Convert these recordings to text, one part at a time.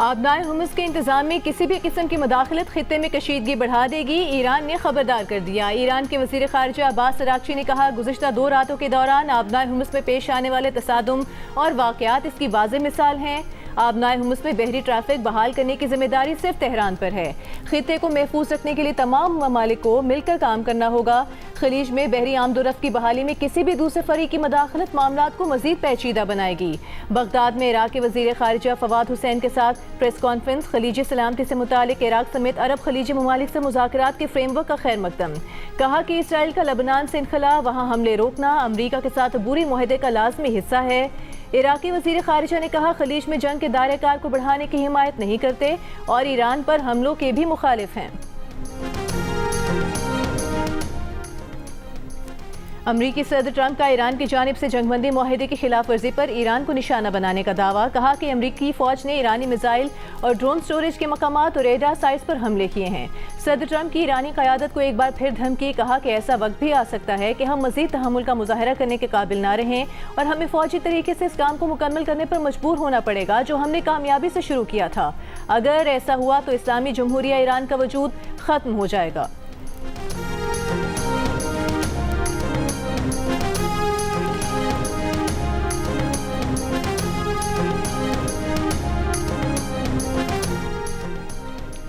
आबनाए humus के इंतजाम में किसी भी किस्म की मुदाखलत खित्ते में कशीदगी बढ़ा देगी, ईरान ने खबरदार कर दिया। ईरान के वज़ीर ख़ारिजा अब्बास अराग़ची ने कहा, गुज़िश्ता 2 रातों के दौरान आबनाए हुमस में पेश आने वाले तसादुम और वाक़यात इसकी वाज़ेह मिसाल हैं। आबनाए हुमस में बहरी ट्रैफिक बहाल करने की जिम्मेदारी सिर्फ तेहरान पर है। खित्ते को महफूज रखने के लिए तमाम ममालिक को मिलकर काम करना होगा। खलीज में बहरी आमदोरफ्त की बहाली में किसी भी दूसरे फरीक की मदाखलत मामलात को मजीद पेचीदा बनाएगी। बगदाद में इराक के वज़ीर ख़ारिजा फवाद हुसैन के साथ प्रेस कॉन्फ्रेंस, खलीजी सलामती से मुतालिक इराक समेत अरब खलीजी ममालिक से मुज़ाकरात के फ्रेमवर्क का खैर मकदम। कहा कि इसराइल का लबनान से इनखला, वहाँ हमले रोकना अमरीका के साथ अबूरी मुआहदे का लाज़मी हिस्सा है। इराकी वज़ीर ख़ारिजा ने कहा, खलीज में जंग के दायरे कार को बढ़ाने की हिमायत नहीं करते और ईरान पर हमलों के भी मुखालिफ हैं। अमरीकी सदर ट्रंप का ईरान की जानिब से जंगबंदी मुआहदे की खिलाफ वर्जी पर ईरान को निशाना बनाने का दावा। कहा कि अमरीकी फ़ौज ने ईरानी मिसाइल और ड्रोन स्टोरेज के मकामात और रेडार साइट्स पर हमले किए हैं। सदर ट्रंप की ईरानी क़यादत को एक बार फिर धमकी। कहा कि ऐसा वक्त भी आ सकता है कि हम मज़ीद तहम्मुल का मुज़ाहरा करने के काबिल ना रहें और हमें फ़ौजी तरीके से इस काम को मुकम्मल करने पर मजबूर होना पड़ेगा जो हमने कामयाबी से शुरू किया था। अगर ऐसा हुआ तो इस्लामी जमहूरिया ईरान का वजूद ख़त्म हो जाएगा।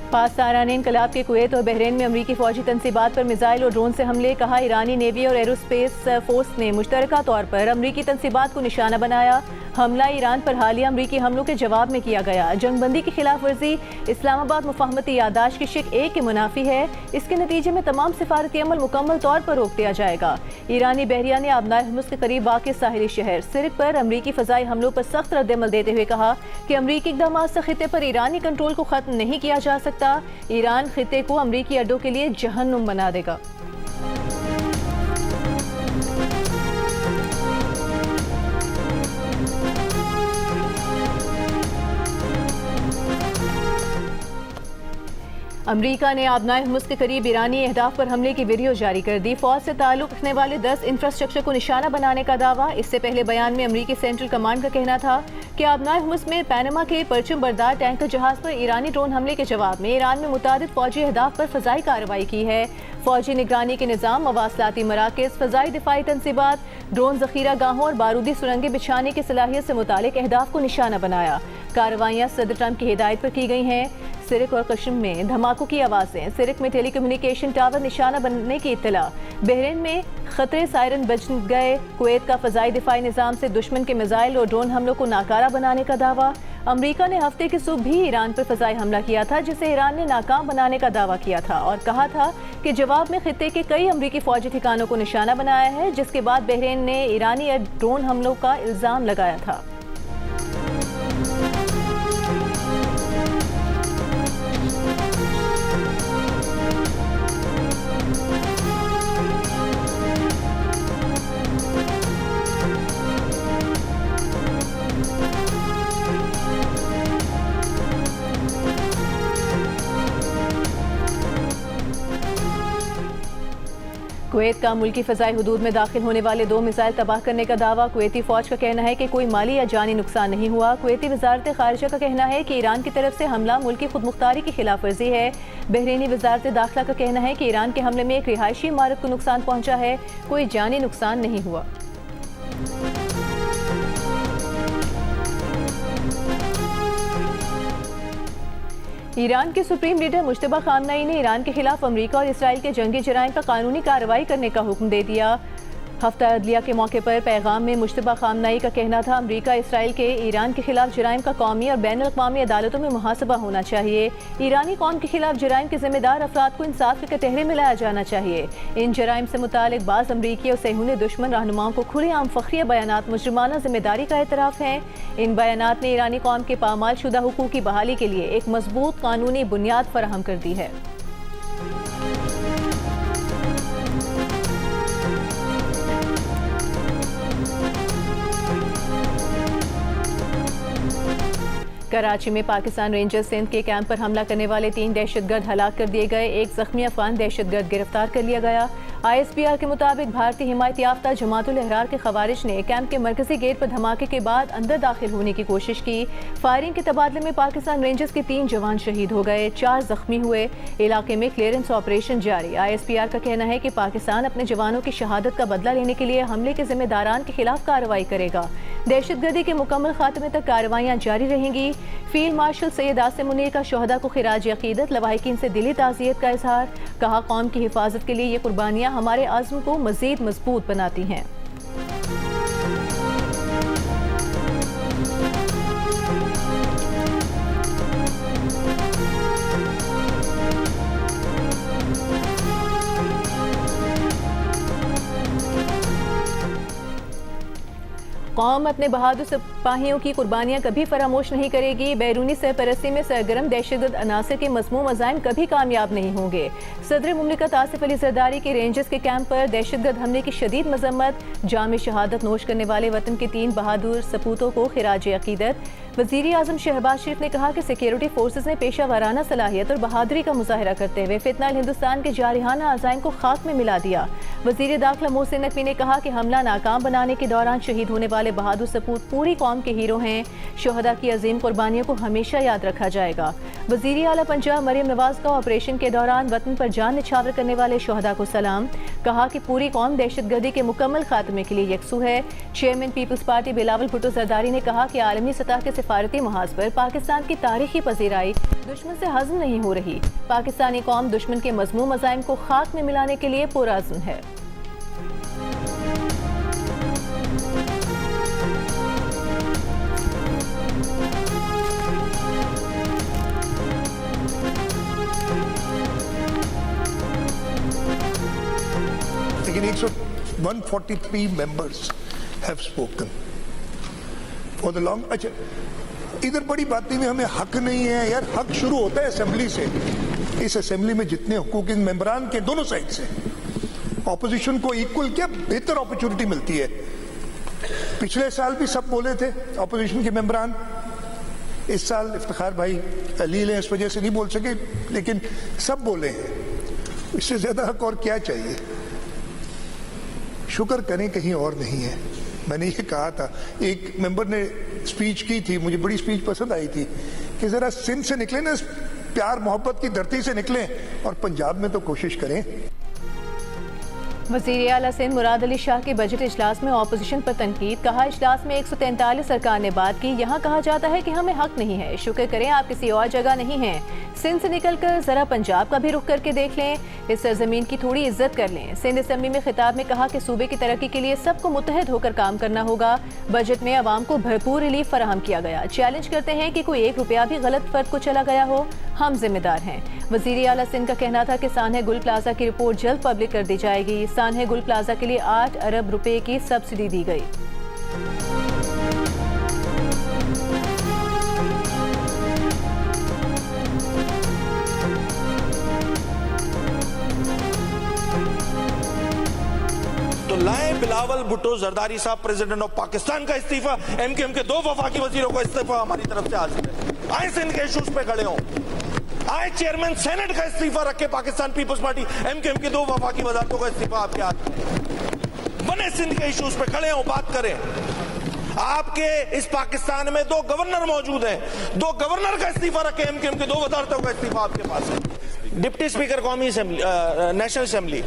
पास सारान इनकलाब के कुवैत और बहरीन में अमरीकी फ़ौजी तनसीबात पर मिसाइल और ड्रोन से हमले। कहा, ईरानी नेवी और एरोस्पेस फोर्स ने मुश्तरका तौर पर अमरीकी तनसीबात को निशाना बनाया। हमला ईरान पर हालिया अमरीकी हमलों के जवाब में किया गया। जंगबंदी की खिलाफ वर्जी इस्लामाबाद मुफाहमती यादाश्त की शिक 1 के मुनाफी है। इसके नतीजे में तमाम सिफारती अमल मुकम्मल तौर पर रोक दिया जाएगा। ईरानी बहरिया ने आबनाए हुमस के करीब वाक़ साहिली शहर सिरक पर अमरीकी फ़ज़ाई हमलों पर सख्त रद्दमल देते हुए कहा कि अमरीकी इक़दामात से खित्ते पर ईरानी कंट्रोल को ख़त्म नहीं किया जा सकता। ईरान खित्ते को अमरीकी अड्डों के लिए जहन्नुम बना देगा। अमरीका ने आबनाए हुमस के करीब ईरानी अहदाफ पर हमले की वीडियो जारी कर दी। फौज से ताल्लुक़ रखने वाले 10 इंफ्रास्ट्रक्चर को निशाना बनाने का दावा। इससे पहले बयान में अमरीकी सेंट्रल कमांड का कहना था कि आबनाए हुमस में पैनमा के परचम बरदार टैंकर जहाज पर ईरानी ड्रोन हमले के जवाब में ईरान में मुतादिद फौजी अहदाफ पर फ़ज़ाई कार्रवाई की है। फौजी निगरानी के निज़ाम, मवासलाती मराकज़, फ़ज़ाई दिफाई तनसीबात, ड्रोन ज़ख़ीरा गाहों और बारूदी सुरंगें बिछाने की सलाहियत से मुतालिक अहदाफ को निशाना बनाया। कार्रवाइयाँ सदर ट्रंप की हिदायत पर की गई हैं। सिरक और कश्म में धमाकों की आवाज़ें। सिरक में टेलीकम्युनिकेशन टावर निशाना बनने की इत्तला। बहरीन में खतरे सायरन बज गए। कुवैत का फ़ज़ाई दिफाई निज़ाम से दुश्मन के मिसाइल और ड्रोन हमलों को नाकारा बनाने का दावा। अमरीका ने हफ्ते की सुबह भी ईरान पर फ़ज़ाई हमला किया था जिसे ईरान ने नाकाम बनाने का दावा किया था और कहा था कि जवाब में खित्ते के कई अमरीकी फ़ौजी ठिकानों को निशाना बनाया है, जिसके बाद बहरीन ने ईरानी ड्रोन हमलों का इल्ज़ाम लगाया था। कुवैत का मुल्की फ़ज़ाई हुदूद में दाखिल होने वाले 2 मिसाइल तबाह करने का दावा। कुवैती फ़ौज का कहना है कि कोई माली या जानी नुकसान नहीं हुआ। कुवैती वज़ारत ख़ारिजा का कहना है कि ईरान की तरफ से हमला मुल्की खुद मुख्तारी की खिलाफ वर्जी है। बहरीनी वज़ारत दाखिला का कहना है कि ईरान के हमले में एक रिहायशी इमारत को नुकसान पहुँचा है, कोई जानी नुकसान नहीं हुआ। ईरान के सुप्रीम लीडर मुश्तबा खामनई ने ईरान के खिलाफ अमरीका और इसराइल के जंगी जराइम पर कानूनी कार्रवाई करने का हुक्म दे दिया। हफ्ता अदलिया के मौके पर पैगाम में मुश्तबा खामनई का कहना था, अमरीका इसराइल के ईरान के खिलाफ जराइम का कौमी और बैनुल अक़वामी अदालतों में मुहासबा होना चाहिए। ईरानी कौम के खिलाफ जराइम के जिम्मेदार अफराद को इंसाफ के कटहरे में लाया जाना चाहिए। इन जराइम से मुतालिक बाज़ अमरीकी और सहूनी दुश्मन रहनुमाओं को खुलेआम फ़ख्रिया बयानात मुजरिमाना जिम्मेदारी का एतराफ़ हैं। इन बयानात ने ईरानी कौम के पामाल शुदा हुकूक की बहाली के लिए एक मजबूत कानूनी बुनियाद फराहम कर दी है। कराची में पाकिस्तान रेंजर्स सिंध के कैंप पर हमला करने वाले 3 दहशतगर्द हलाक कर दिए गए। एक जख्मी अफगान दहशतगर्द गिरफ्तार कर लिया गया। ISPR के मुताबिक भारतीय हिमायत याफ्ता जमातुल अहरार के खवारिज ने कैंप के मरकजी गेट पर धमाके के बाद अंदर दाखिल होने की कोशिश की। फायरिंग के तबादले में पाकिस्तान रेंजर्स के 3 जवान शहीद हो गए, 4 जख्मी हुए। इलाके में क्लियरेंस ऑपरेशन जारी। ISPR का कहना है कि पाकिस्तान अपने जवानों की शहादत का बदला लेने के लिए हमले के जिम्मेदारान के खिलाफ कार्रवाई करेगा। दहशतगर्दी के मुकम्मल खात्मे तक कार्रवाइयाँ जारी रहेंगी। फील्ड मार्शल सैयद आसिम मुनीर का शोहदा को खिराज अकीदत, लवाहिकीन से दिली ताज़ियत का इजहार। कहा, कौम की हिफाजत के लिए ये कुर्बानियाँ हमारे आज़्म को मज़ीद मजबूत बनाती हैं। कौम अपने बहादुर सिपाहियों की कुर्बानियां कभी फरामोश नहीं करेगी। बैरूनी सरपरस्ती में सरगर्म दहशतगर्द अनासर के मज़मूम अज़ाइम कभी कामयाब नहीं होंगे। सदर मुमलिकत आसिफ अली जरदारी के रेंजर्स के कैंप पर दहशतगर्द हमले की शदीद मजम्मत। जाम शहादत नोश करने वाले वतन के 3 बहादुर सपूतों को खिराज अकीदत। वज़ीर आज़म शहबाज शरीफ ने कहा कि सिक्योरिटी फोर्सेज ने पेशा वाराना सलाहियत और बहादुरी का मुजाहरा करते हुए फितनाल हिंदुस्तान के जारिहाना अज़ाइम को खाक में मिला दिया। वज़ीर दाखिला मोहसिन नकवी ने कहा कि हमला नाकाम बनाने के दौरान शहीद होने वाले बहादुर सपूत पूरी कौम के हीरो हैं। शोहदा की अजीम कुर्बानियों को हमेशा याद रखा जाएगा। वज़ीर आला पंजाब मरियम नवाज का ऑपरेशन के दौरान वतन पर जान निछावर करने वाले शोहदा को सलाम। कहा कि पूरी कौम दहशतगर्दी के मुकम्मल खात्मे के लिए यकसू है। Chairman People's Party Bilawal Bhutto Zardari ने कहा कि आलमी सतह के सिफारती महाज पर पाकिस्तान की तारीखी पजीराई दुश्मन से हज़म नहीं हो रही। पाकिस्तानी कौम दुश्मन के मज़मूम अज़ाइम को खाक में मिलाने के लिए पुरअज़्म है। लेकिन 143 members have spoken for the long। अच्छा, इधर बड़ी बातें में हमें हक नहीं है यार। हक शुरू होता है असेंबली से। इस असेंबली में जितने हुकूक इन मेंबरान के दोनों साइड से ऑपोजिशन को इक्वल क्या बेहतर अपॉर्चुनिटी मिलती है। पिछले साल भी सब बोले थे ऑपोजिशन के मेंबरान। इस साल इफ्तिखार भाई अलील है, इस वजह से नहीं बोल सके, लेकिन सब बोले हैं। इससे ज्यादा हक और क्या चाहिए। शुक्र करें कहीं और नहीं है। मैंने ये कहा था, एक मेंबर ने स्पीच की थी, मुझे बड़ी स्पीच पसंद आई थी कि जरा सिंध से निकले ना, प्यार मोहब्बत की धरती से निकलें और पंजाब में तो कोशिश करें। वज़ीर आला सिंध मुराद अली शाह के बजट इजलास में ऑपोजिशन पर तनकीद। कहा, इजलास में 143 सरकार ने बात की। यहाँ कहा जाता है कि हमें हक नहीं है। शुक्र करें आप किसी और जगह नहीं हैं। सिंध से निकलकर जरा पंजाब का भी रुख करके देख लें। इस सरजमीन की थोड़ी इज्जत कर लें। सिंध असेंबली में खिताब में कहा कि सूबे की तरक्की के लिए सबको मुत्तहद होकर काम करना होगा। बजट में अवाम को भरपूर रिलीफ फराहम किया गया। चैलेंज करते हैं कि कोई 1 रुपया भी गलत फर्द को चला गया हो, हम जिम्मेदार हैं। वज़ीर आला सिंध का कहना था कि सानहे गुल प्लाजा की रिपोर्ट जल्द पब्लिक कर दी जाएगी। सानहे गुल प्लाजा के लिए 8 अरब रुपए की सब्सिडी दी गई। तो लाएं बिलावल भुट्टो जरदारी साहब प्रेसिडेंट ऑफ पाकिस्तान का इस्तीफा। एमकेएम के 2 वफाकी वजीरों का इस्तीफा हमारी तरफ से हाजिर है। आए सिंध के इश्यूज पे खड़े हों। आए चेयरमैन सेनेट का इस्तीफा रख के पाकिस्तान पीपल्स पार्टी एमकेएम की 2 वफाकी वजारतों का इस्तीफा आपके हाथ में। बने सिंध के इश्यूज पे खड़े हों, बात करें। आपके इस पाकिस्तान में 2 गवर्नर मौजूद हैं। 2 गवर्नर का इस्तीफा रखे, एमकेएम के 2 वजारतों का इस्तीफा आपके पास है। डिप्टी स्पीकर कौमी असेंबली, नेशनल असेंबली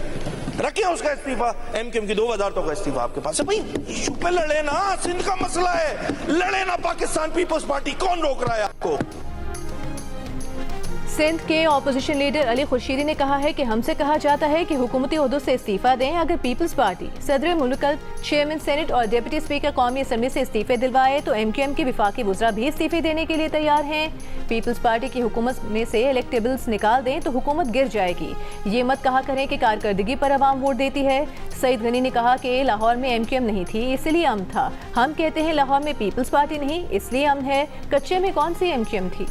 रखिए उसका इस्तीफा। एमकेएम की 2 वजारतों का इस्तीफा आपके पास है। भाई इशू पे लड़े ना, सिंध का मसला है, लड़े ना पाकिस्तान पीपल्स पार्टी। कौन रोक रहा है आपको। सिंध के ऑपोजिशन लीडर अली खुर्शीदी ने कहा है कि हमसे कहा जाता है कि हुकूमती ओहदों से इस्तीफा दें। अगर पीपल्स पार्टी सदर मुल्क, चेयरमैन सेनेट और डिप्टी स्पीकर कौमी असेंबली से इस्तीफे दिलवाए तो एमकेएम के विफाकी वज़रा भी इस्तीफे देने के लिए तैयार हैं। पीपल्स पार्टी की हुकूमत में से इलेक्टेबल्स निकाल दें तो हुकूमत गिर जाएगी। ये मत कहा करें कि कारकर्दगी पर अवाम वोट देती है। सईद गनी ने कहा कि लाहौर में एमकेएम नहीं थी इसलिए अमन था। हम कहते हैं लाहौर में पीपल्स पार्टी नहीं इसलिए अमन है। कच्चे में कौन सी एमकेएम थी।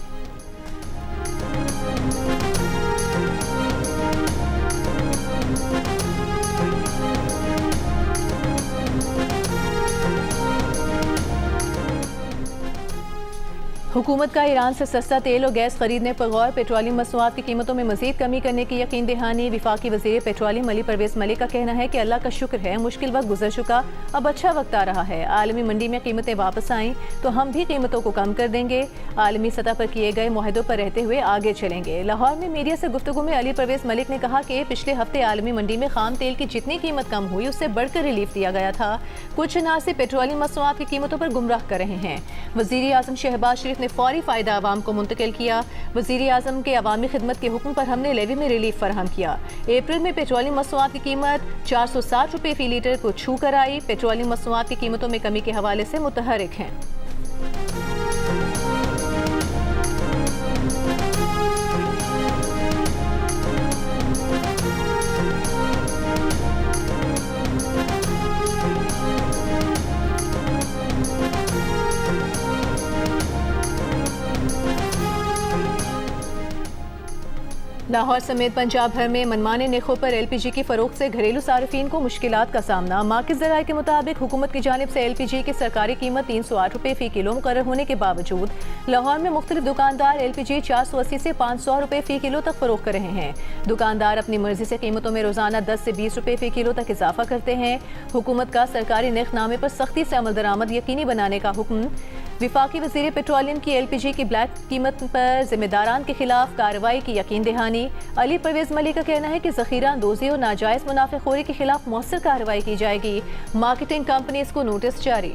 हुकूमत का ईरान से सस्ता तेल और गैस खरीदने पर गौर। पेट्रोलियम मसनूआत की कीमतों में मजीद कमी करने की यकीन दहानी। वफाकी वज़ीर पेट्रोलियम अली परवेज़ मलिक का कहना है कि अल्लाह का शुक्र है, मुश्किल वक्त गुजर चुका, अब अच्छा वक्त आ रहा है। आलमी मंडी में कीमतें वापस आएँ तो हम भी कीमतों को कम कर देंगे। आलमी सतह पर किए गए मुआहदों पर रहते हुए आगे चलेंगे। लाहौर में मीडिया से गुफ्तगू में अली परवेज़ मलिक ने कहा कि पिछले हफ्ते आलमी मंडी में खाम तेल की जितनी कीमत कम हुई उससे बढ़कर रिलीफ दिया गया था। कुछ नासिर पेट्रोलियम मसनूआत की कीमतों पर गुमराह कर रहे हैं। वज़ीर आज़म शहबाज शरीफ ने फौरी फ़ायदा आवाम को मुंतकिल किया। वज़ीर आज़म के अवामी खिदमत के हुक्म पर हमने लेवी में रिलीफ फराहम किया। अप्रैल में पेट्रोलियम मसनूआत की कीमत 460 रुपये फी लीटर को छू कर आई। पेट्रोलियम मसनूआत की कीमतों में कमी के हवाले से मुतहरिक हैं। लाहौर समेत पंजाब भर में मनमाने नरखों पर LPG की फरोख्त से घरेलू सार्फिन को मुश्किलात का सामना। माकिज़ ज़राए के मुताबिक हुकूमत की जानिब से LPG की सरकारी कीमत 308 रुपये फी किलो मुकर्रर होने के बावजूद लाहौर में मुख्तलिफ दुकानदार LPG 480 से 500 रुपये फी किलो तक फरोख्त कर रहे हैं। दुकानदार अपनी मर्जी से कीमतों में रोजाना 10 से 20 रुपये फी किलो तक इजाफा करते हैं। हुकूमत का सरकारी नरखनामे पर सख्ती से अमल दरामद यकीनी बनाने का हुक्म। विफाकी वज़ीर पेट्रोलियम की LPG की ब्लैक कीमत पर जिम्मेदारान के खिलाफ कार्रवाई की यकीन दहानी। अली परवेज़ मलिक का कहना है कि ज़ख़ीरा अंदोज़ी और नाजायज़ मुनाफेखोरी के खिलाफ मौसर कार्रवाई की जाएगी। मार्केटिंग कंपनीज को नोटिस जारी।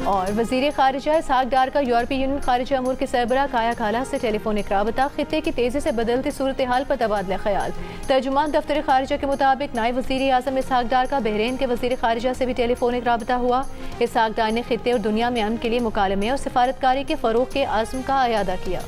और वज़ीर ख़ारिजा इसहाक डार का यूरोपीय यूनियन ख़ारिजा अमूर के सरबराह काया काला से टेलीफोनिक राबता। खित्ते की तेज़ी से बदलती सूरत हाल पर तबादला ख्याल। तर्जुमान दफ्तर ख़ारिजा के मुताबिक नायब वज़ीर आज़म इसहाक डार का बहरीन के वज़ीर ख़ारिजा से भी टेलीफोनिक राबता हुआ। इसहाक डार ने खित्ते और दुनिया में अमन के लिए मुकालमे और सिफारतकारी के फ़रोग़ के आज़म का अयादा किया।